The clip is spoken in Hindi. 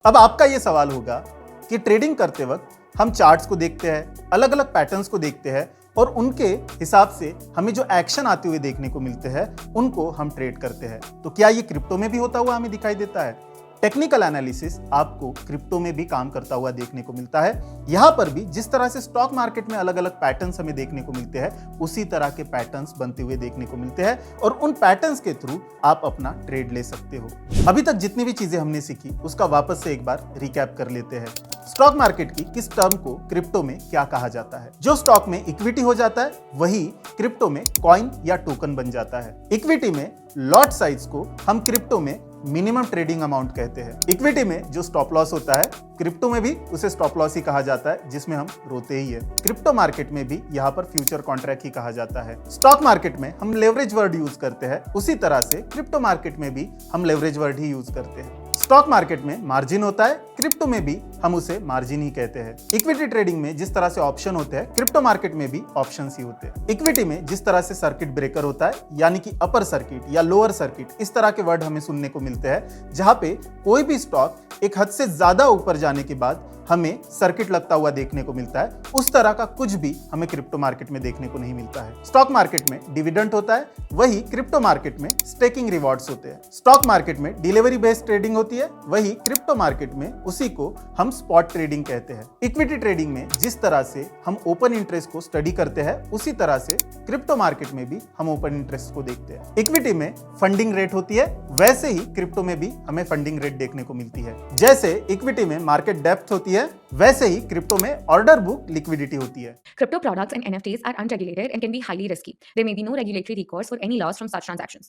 अब आपका ये सवाल होगा कि ट्रेडिंग करते वक्त हम चार्ट्स को देखते हैं, अलग अलग पैटर्न्स को देखते हैं और उनके हिसाब से हमें जो एक्शन आते हुए देखने को मिलते हैं उनको हम ट्रेड करते हैं। तो क्या ये क्रिप्टो में भी होता हुआ हमें दिखाई देता है? टेक्निकल एनालिसिस आपको क्रिप्टो में भी काम करता हुआ देखने को मिलता है। यहां पर भी जिस तरह से स्टॉक मार्केट में अलग अलग पैटर्न्स हमें देखने को मिलते हैं, उसी तरह के पैटर्न्स बनते हुए देखने को मिलते हैं और उन पैटर्न्स के थ्रू आप अपना ट्रेड ले सकते हो। अभी तक जितनी भी चीजें हमने सीखी उसका वापस से एक बार रिकैप कर लेते हैं। स्टॉक मार्केट की किस टर्म को क्रिप्टो में क्या कहा जाता है? जो स्टॉक में इक्विटी हो जाता है वही क्रिप्टो में कॉइन या टोकन बन जाता है। इक्विटी में लॉट साइज को हम क्रिप्टो में मिनिमम ट्रेडिंग अमाउंट कहते हैं। इक्विटी में जो स्टॉप लॉस होता है, क्रिप्टो में भी उसे स्टॉप लॉस ही कहा जाता है, जिसमें हम रोते ही है। क्रिप्टो मार्केट में भी यहाँ पर फ्यूचर कॉन्ट्रैक्ट ही कहा जाता है। स्टॉक मार्केट में हम लेवरेज वर्ड यूज करते हैं, उसी तरह से क्रिप्टो मार्केट में भी हम लेवरेज वर्ड ही यूज करते हैं। स्टॉक मार्केट में मार्जिन होता है, क्रिप्टो में भी हम उसे मार्जिन ही कहते हैं। इक्विटी ट्रेडिंग में जिस तरह से ऑप्शन होते हैं, क्रिप्टो मार्केट में भी ऑप्शंस ही होते हैं। इक्विटी में जिस तरह से सर्किट ब्रेकर होता है, यानी कि अपर सर्किट या लोअर सर्किट, इस तरह के वर्ड हमें सुनने को मिलते हैं, जहां पे कोई भी स्टॉक एक हद से ज्यादा ऊपर जाने के बाद हमें सर्किट लगता हुआ देखने को मिलता है। उस तरह का कुछ भी हमें क्रिप्टो मार्केट में देखने को नहीं मिलता है। स्टॉक मार्केट में डिविडेंड होता है, वही क्रिप्टो मार्केट में स्टेकिंग रिवॉर्ड्स होते हैं। स्टॉक मार्केट में डिलीवरी बेस्ड ट्रेडिंग होती है, वही क्रिप्टो मार्केट में उसी को हम स्पॉट ट्रेडिंग कहते हैं। इक्विटी ट्रेडिंग में जिस तरह से हम ओपन इंटरेस्ट को स्टडी करते हैं, उसी तरह से क्रिप्टो मार्केट में भी हम ओपन इंटरेस्ट को देखते हैं। इक्विटी में फंडिंग रेट होती है, वैसे ही क्रिप्टो में भी हमें फंडिंग रेट देखने को मिलती है। जैसे इक्विटी में मार्केट डेप्थ होती है, वैसे ही क्रिप्टो में ऑर्डर बुक लिक्विडिटी होती है। Crypto products and NFTs are unregulated and can be highly risky. There may be no regulatory recourse for any loss from such transactions.